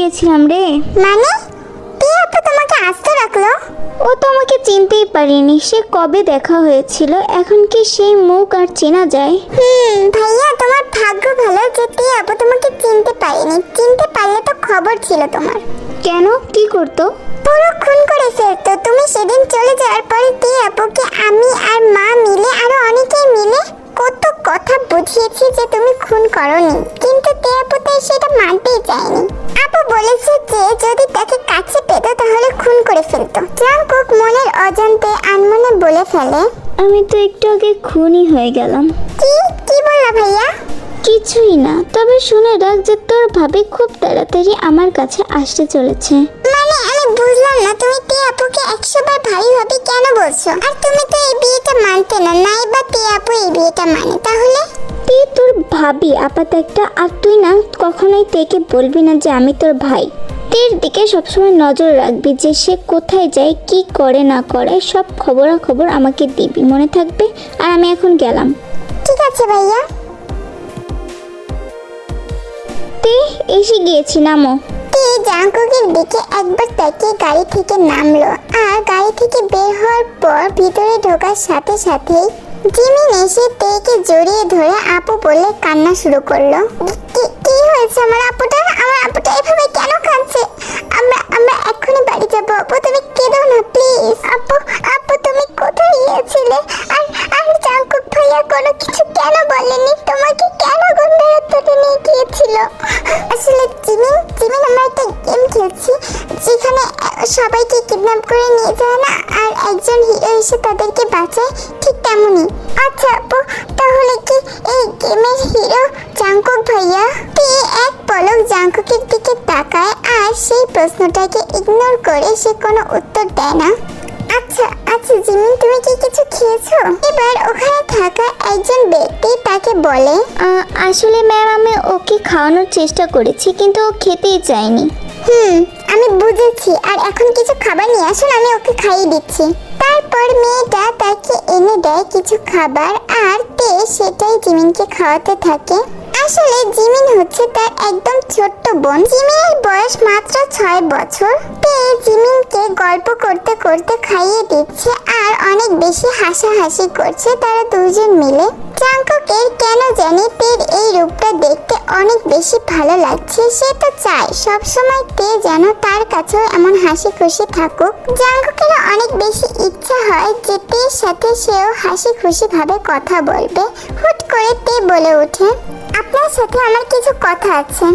গিয়েছিলাম রে। মানে তে আপু তোমাকে আস্ত রাখলো? ও তো আমাকে চিনতেই পারেনি, সে কবে দেখা হয়েছিল, এখন কি সেই মুখ আর চেনা যায়? ভাইয়া তোমার ভাগ্য ভালো যে তে আপু তোমাকে চিনতে পারেনি, চিনতে পারলে তো খবর ছিল তোমার। কেন, কি করতো? পুরো খুন করে ফেলতো। তুমি সেদিন চলে যাওয়ার পরে তে আপুকে আমি আর মা মিলে আরো অনেকেই মিলে কত কথা বুঝিয়েছি যে তুমি খুন করনি, কিন্তু তে আপু তাই সেটা মানতেই চায়নি। আপু বলেছে যে যদি তাকে কাছে পেত তাহলে খুন করে ফেলতো। জাংকুক মনের অজান্তে আনমনে বলে ফেলে, আমি তো একটু আগে খুনই হয়ে গেলাম। কি কি বললা ভাইয়া? কিছুই না, তবে শুনে রাখ যে তোর ভাবি খুব তাড়াতাড়ি আমার কাছে আসতে চলেছে। মানে আমি বুঝলাম না, তুমি তে আপুকে 100 বার ভাই ভাবি কেন বলছো? আর তুমি তো এই বিয়েটা মানতে না, নাই বা তে আপু এই বিয়েটা মানে, তাহলে তুই তোর ভাবি আপাতত একটা, আর তুই না কখনোই তেকে বলবি না যে আমি তোর ভাই। তের দিকে সবসময় নজর রাখবি যে সে কোথায় যায়, কি করে না করে, সব খবরাখবর আমাকে দিবি, মনে থাকবে। আর আমি এখন গেলাম। ঠিক আছে ভাইয়া। তে এসে গিয়েছি, নামো। তে জাংকুকের দিকে একবার তাকিয়ে গাড়ি থেকে নামলো, আর গাড়ি থেকে বের হওয়ার পর ভিতরে ঢোকার সাথে সাথেই জিমিন এসে তেকে জড়িয়ে ধরে আপু বলে কান্না শুরু করলো। কি হয়েছে আমার আপুটার? আমার আপুটা এভাবে কেন কাঁদছে? আমরা আমরা এক্ষুনি বাড়ি যাবো। আপু তুমি কেঁদো না প্লিজ। আপু আপু তুমি কোথায় গিয়েছিলে? আর জাংকুক ভাইয়া কোনো কিছু কেন বলেনি? তোমাকে কেন গন্ডারত্বটা নিয়ে গিয়েছিল? আসলে জিমিন আমরা একটা গেম খেলছি যেখানে সবাইকে কিডন্যাপ করে নিয়ে যায় না, আর একজন হিরো এসে তাদেরকে বাঁচায়, ঠিক তেমনই। আচ্ছা আপু, তাহলে কি এই গেমের হিরো জাংকুক ভাইয়া? তে এক পলক জাংকুকের দিকে তাকায় আর সেই প্রশ্নটাকে ইগনোর করে সে কোনো উত্তর দেয় না। আচ্ছা আচ্ছা জিমিন, তুমি কি কিছু খেয়েছো? এবার ওখানে থাকা একজন ব্যক্তি তাকে বলে, আসলে ম্যাম আমি ওকে খাওয়ানোর চেষ্টা করেছি, কিন্তু ও খেতেই চায়নি। আমি বুঝেছি, আর এখন কিছু খাবার নিয়ে আসুন, আমি ওকে খাইয়ে দিচ্ছি। তারপর মেয়েটা তাকে এনে দেয় কিছু খাবার, আর তে সেটাই জিমিনকে খাওয়াতে থাকে। আসলে জিমিন হচ্ছে তার একদম ছোট্ট বোন। জিমিনের বয়স মাত্র 6 বছর। তে জিমিনকে গল্প করতে করতে খাইয়ে দিচ্ছে আর অনেক বেশি হাসাহাসি করছে তারা দুজন মিলে। জাংকুকের কেন জানি তের এই রূপটা দেখতে অনেক বেশি ভালো লাগছে। সে তো চায় সবসময় তে যেন তার কাছেও এমন হাসি খুশি থাকুক। জাংকুকের অনেক বেশি ইচ্ছা হয় যে তের সাথে সেও হাসি খুশি ভাবে কথা বলবে। হুট করে তে বলে ওঠে, আপনার সাথে আমার কিছু কথা আছে।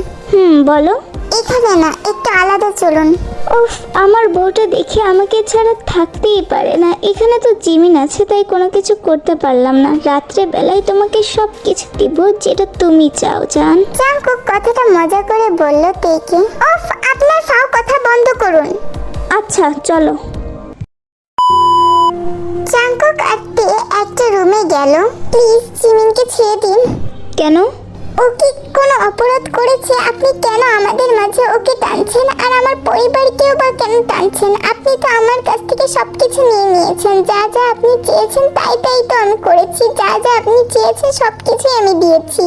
বলো। এখানে না, একটু আলাদা চলুন। উফ, আমার বউটা দেখে আমাকে ছাড়া থাকতেই পারে না। এখানে তো জিমিন আছে, তাই কোনো কিছু করতে পারলাম না। রাত্রে বেলায় তোমাকে সব কিছু দিব যেটা তুমি চাও, জান। জাংকুক কথাটা মজা করে বলল তেকে। উফ, আপনার ফাও কথা বন্ধ করুন। আচ্ছা চলো। জাংকুক আর তে একটা রুমে গেল। প্লিজ জিমিনকে ছেড়ে দিন। কেন? ও কি কোনো অপরাধ করেছে? আপনি কেন আমাদের মাঝে ওকে টানছেন? আর আমার পরিবারকেও বা কেন টানছেন? আপনি তো আমার কাছ থেকে সবকিছু নিয়ে নিয়েছেন। যা যা আপনি চেয়েছেন তাই তাই তো আমি করেছি। যা যা আপনি চেয়েছেন সবকিছুই আমি দিয়েছি।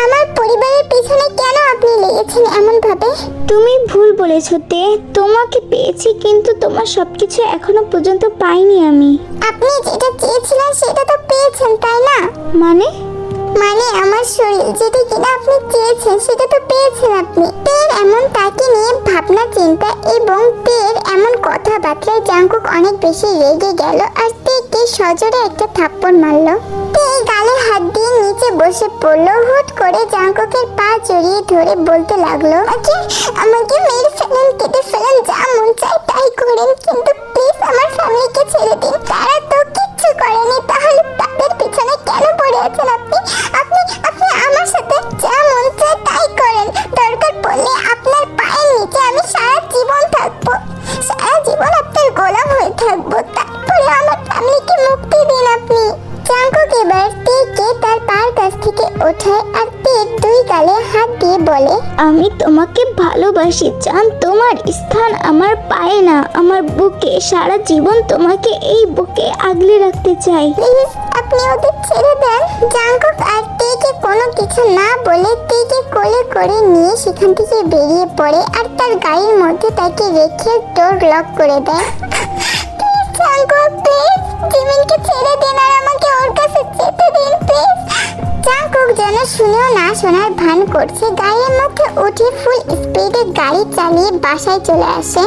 আমার পরিবারের পেছনে কেন আপনি লেগেছেন এমন ভাবে? তুমি ভুল বলেছো তে, তোমাকে পেয়েছি কিন্তু তোমার সবকিছু এখনো পর্যন্ত পাইনি আমি। আপনি যেটা চেয়েছিলেন সেটা তো পেয়েছেন, তাই না? মানে? মানে আমার শরীর, যেটা কিনা আপনি চেয়েছেন সেটা তো পেয়েছেন আপনি। তের এমন তাকে নিয়ে ভাবনা চিন্তা এবং তের এমন কথাবার্তায় জাংকুক অনেক বেশি রেগে গেল আর তেকে সজোরে একটা থাপ্পড় মারলো। তে গালে হাত দিয়ে নিচে বসে পড়লো। হুট করে জাংকুকের পা জড়িয়ে ধরে বলতে লাগলো, আমাকে মেরে ফেলেন, কেটে ফেলেন, যা মন চায় তাই করেন, কিন্তু প্লিজ আমার ফ্যামিলিকে ছেড়ে দিন। তারা তো কিচ্ছু করেনি, তাহলে তাদের পিছনে কেন পড়ে আছেন আপনি? আপনি আমার সাথে যা মন চায় তাই করেন। দরকার পড়লে আপনার পায়ের নিচে আমি সারা জীবন থাকবো, সারা জীবন আপনার গোলাম হয়ে থাকবো। তারপরে আমার ফ্যামিলিকে মুক্তি দিন আপনি। জাংকুক এবার তেকে তার পায়ের কাছ থেকে ওঠায় আর তের দুই গালে হাত দিয়ে বলে, আমি তোমাকে ভালোবাসি জান, তোমার স্থান আমার পায়ে না, আমার বুকে। সারা জীবন তোমাকে এই বুকে আগলে রাখতে চাই। প্লিজ আপনি ওদের ছেড়ে দেন। জাঙ্কুক আর তেকে কোনো কিছু না বলে তেকে কোলে করে নিয়ে সেখান থেকে বেরিয়ে পড়ে আর তার গাড়ির মধ্যে তাকে রেখে ডোর লক করে দেয়। জাঙ্কুক প্লিজ জিমিনকে ছেড়ে দিন আর আমাকে ওর কাছে যেতে দিন প্লিজ। জাঙ্কুক যেন শুনেও না শোনার ভান করছে, গাড়ির মধ্যে উঠে ফুল স্পিডে গাড়ি চালিয়ে বাসায় চলে আসে।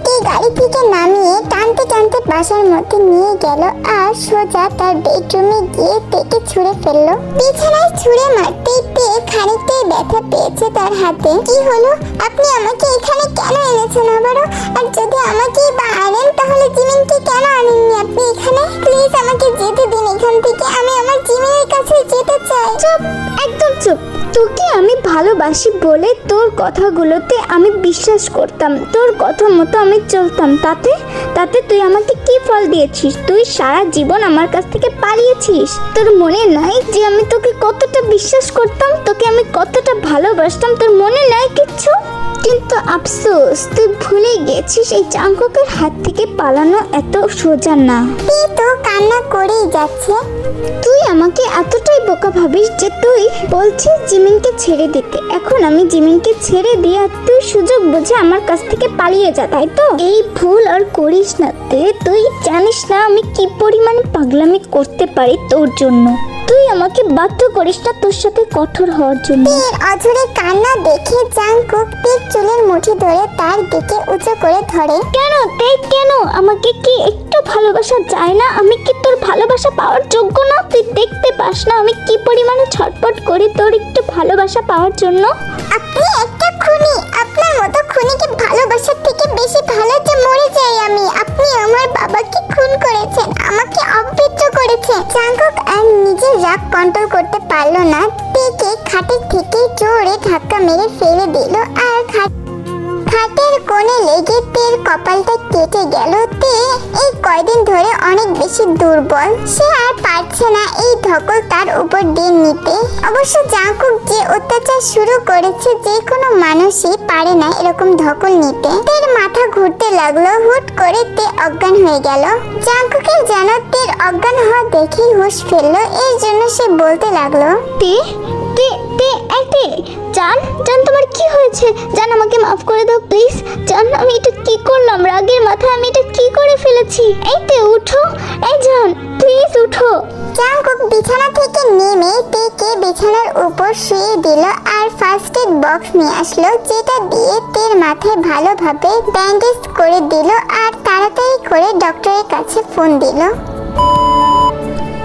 তে গাড়ি থেকে নামিয়ে টানতে টানতে বাসার মধ্যে নিয়ে গেল আর সোজা তার বেডরুমে গিয়ে তেকে ছুঁড়ে ফেললো। বিছানায় ছুঁড়ে মারতেই তে খানিকটাই ব্যথা পেয়েছে তার হাতে। কি হলো, আপনি আমাকে এখানে কেন এনেছেন আবারও? আর যদি আমাকেই বা আনেন তাহলে জিমিনকে কেন আনেননি আপনি এখানে? প্লিজ আমাকে যেতে দিন এখান থেকে, আমি আমার জিমিনের কাছে যেতে চাই। চুপ, একদম চুপ। তোকে আমি ভালোবাসি বলে তোর কথাগুলোতে আমি বিশ্বাস করতাম, তোর কথা মতো আমি চলতাম। তাতে তাতে তুই আমাকে কি ফল দিয়েছিস? তুই সারা জীবন আমার কাছ থেকে পালিয়েছিস। তোর মনে নাই যে আমি তোকে কতটা বিশ্বাস করতাম, তোকে আমি কতটা ভালোবাসতাম? তোর মনে নাই কিচ্ছু? কিন্তু আফসোস, তুই ভুলে গেছিস এই জাঙ্কুকের হাত থেকে পালানো এত সোজা না। তে তো কান্না করেই যাচ্ছে। তুই আমাকে এতটাই বোকা ভাবিস যে তুই বলছিস জিমিনকে ছেড়ে দিতে। এখন আমি জিমিনকে ছেড়ে দিয়ে আর তুই সুযোগ বুঝে আমার কাছ থেকে পালিয়ে যা, তাই তো? এই ভুল আর করিস না তে। তুই জানিস না আমি কি পরিমাণে পাগলামি করতে পারি তোর জন্য। তুই আমাকে বাধ্য করিস না তোর সাথে কঠোর হওয়ার জন্য। তের অঝরে কান্না দেখে জাঙ্কুক তের চুলের মুঠি ধরে তার দিকে উঁচু করে ধরে। কেন তে, কেন? আমাকে কি একটু ভালোবাসা যায় না? আমি কি তোর ভালোবাসা পাওয়ার যোগ্য না? তুই দেখতে পাস না আমি কি পরিমাণে ছটফট করি তোর একটু ভালোবাসা পাওয়ার জন্য? আপনি একটা খুনি, আপনার মতো খুনিকে ভালোবাসার থেকে বেশি ভালোতে মরে যাই আমি। আপনি আমার বাবাকে খুন করেছেন, আমাকে অপবিত্র করেছেন। জাঙ্কুক আর নিজের রাগ কন্ট্রোল করতে পারলো না, তেকে খাটের থেকে জোরে ধাক্কা মেরে ফেলে দিল আর খাটের কোণে লেগে তের কপালটা কেটে গেল। তে এই কয়দিন ধরে অনেক বেশি দুর্বল, সে আর পারছে না এই ধকল তার উপর দিয়ে নিতে। অবশ্য জাঙ্কুক যে অত্যাচার শুরু করেছে, যে কোনো মানুষই পারে না এরকম ধকল নিতে। তের মাথা ঘুরতে লাগলো, হুট করে তে অজ্ঞান হয়ে গেল। জাঙ্কুকের যেন তের অজ্ঞান হওয়া দেখেই হুঁশ ফেললো, এর জন্য সে বলতে লাগলো, তে তে তে তে জান, জান তোমার কি হয়েছে? জান আমাকে মাফ করে দাও প্লিজ। জান আমি এটা কি করলাম? রাগের মাথায় আমি এটা কি করে ফেলেছি? এই তে উঠো, এই জান প্লিজ উঠো। জাঙ্কুক বিছানা থেকে নেমে তেকে বিছানার উপর শুয়ে দিল আর ফার্স্ট এড বক্স নিয়ে আসলো, যেটা দিয়ে তের মাথায় ভালোভাবে ব্যান্ডেজ করে দিল আর তাড়াতাড়ি করে ডক্টরের কাছে ফোন দিল।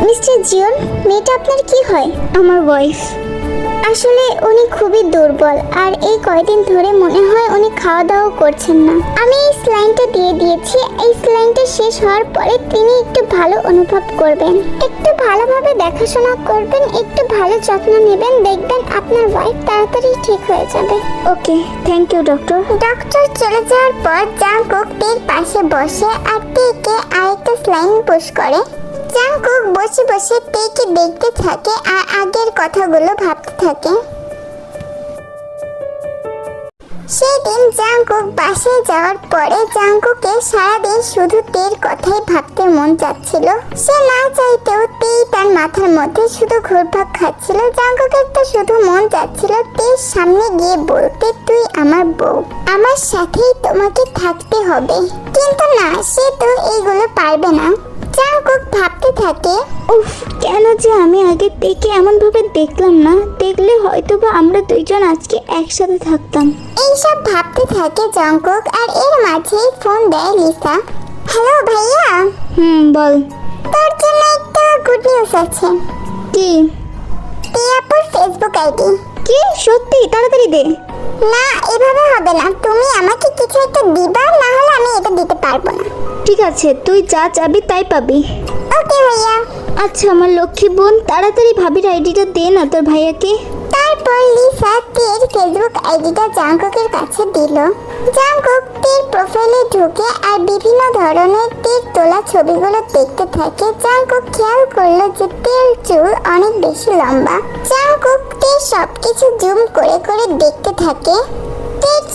মিস্টার জিওন, মেয়েটা আপনার কি হয়? আমার ওয়াইফ। আসলে উনি খুবই দুর্বল আর এই কয়দিন ধরে মনে হয় উনি খাওয়া দাওয়া করছেন না। আমি এই স্লাইনটা দিয়ে দিয়েছি, এই স্লাইনটা শেষ হওয়ার পরে তিনি একটু ভালো অনুভব করবেন, একটু ভালোভাবে দেখাশোনা করবেন, একটু ভালো যত্ন নেবেন, দেখবেন আপনার ওয়াইফ তাড়াতাড়ি ঠিক হয়ে যাবে। ওকে, থ্যাংক ইউ ডক্টর। ডক্টর চলে যাওয়ার পর জাঙ্কুক তের পাশে বসে আর তেকে আরেকটা স্লাইন পুশ করে। জাঙ্কুক বসে বসে তেকে দেখতে থাকে আর আগের কথাগুলো ভাবতে থাকে। সেদিন জাঙ্কুক বাসায় যাওয়ার পরে জাঙ্কুকের সারাদিন শুধু তের কথাই ভাবতে মন চাচ্ছিল। সে না চাইতেও তেই তার মাথার মধ্যে শুধু ঘুরপাক খাচ্ছিল। জাঙ্কুকের তো শুধু মন চাচ্ছিল তের সামনে গিয়ে বলতে, তুই আমার বউ, আমার সাথেই তোমাকে থাকতে হবে। কিন্তু না, সে তো এইগুলো পারবে না। জাঙ্কুক ভাবতে থাকে, উফ, কেন যে আমি আগে তেকে এমন ভাবে দেখলাম না, দেখলে হয়তো বা আমরা দুইজন আজকে একসাথে থাকতাম। এইসব ভাবতে থাকে জাঙ্কুক আর এর মাঝেই ফোন দেয় লিসা। হ্যালো ভাইয়া। বল। তোর জন্য একটা গুড নিউজ আছে। কি? টিয়াপুর ফেসবুক আইডি। কি? সত্যি? তাড়াতাড়ি দে। না, এভাবে হবে না, তুমি আমাকে কিছু একটা দিবা, না হলে আমি এটা দিতে পারবো না। ঠিক আছে, তুই যা চাবি তাই পাবি। ওকে ভাইয়া। আচ্ছা আমার লক্ষ্মী বোন, তাড়াতাড়ি ভাবির আইডিটা দে না তোর ভাইয়াকে। তারপর লিসা তের ফেসবুক আইডিটা জাঙ্কুকের কাছে দিল। জাঙ্কুক তের প্রোফাইলে ঢুকে আর বিভিন্ন ধরনের তের তোলা ছবিগুলো দেখতে থাকে। জাঙ্কুক খেয়াল করলো যে তের চুল অনেক বেশি লম্বা। জাঙ্কুক তের সবকিছু জুম করে করে দেখতে থাকে।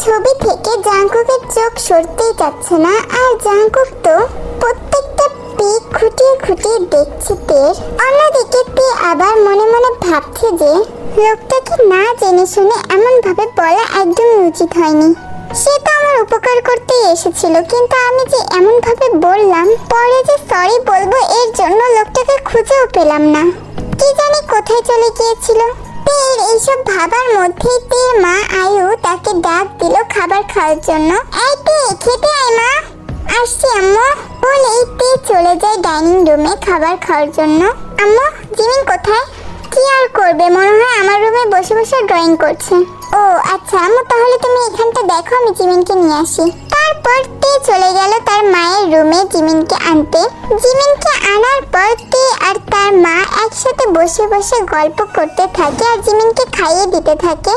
ছবি থেকে জাঙ্কুকের চোখ সরতেই যাচ্ছে না, আর জাঙ্কুক তো প্রত্যেকটা পিক খুঁটিয়ে খুঁটিয়ে দেখছে তের। অন্যদিকে তে আবার মনে মনে ভাবছে যে লোকটাকে না জেনে শুনে এমন ভাবে বলা একদমই উচিত হয়নি। সে তো আমার উপকার করতেই এসেছিল, কিন্তু আমি যে এমন ভাবে বললাম, পরে যে সরি বলবো এর জন্য লোকটাকে খুঁজেও পেলাম না। কি জানি কোথায় চলে গিয়েছিল। তের এইসব ভাবার মধ্যেই তের মা আয়ু তাকে ডাক দিল খাবার খাওয়ার জন্য। এই তে, খেতে আয় মা। আসছি আম্মু বলেই তে চলে যায় ডাইনিং রুমে খাবার খাওয়ার জন্য। আম্মু, জিমিন কোথায়? কি আর করবে, মনে হয় আমার রুমে বসে বসে ড্রয়িং করছে। ও আচ্ছা আম্মু, তাহলে তুমি এখানটা দেখো, আমি জিমিনকে নিয়ে আসি। তারপর তে চলে গেল তার মায়ের রুমে জিমিনকে আনতে। জিমিনকে আনার পর তে আর তার মা একসাথে বসে বসে গল্প করতে থাকে আর জিমিনকে খাইয়ে দিতে থাকে।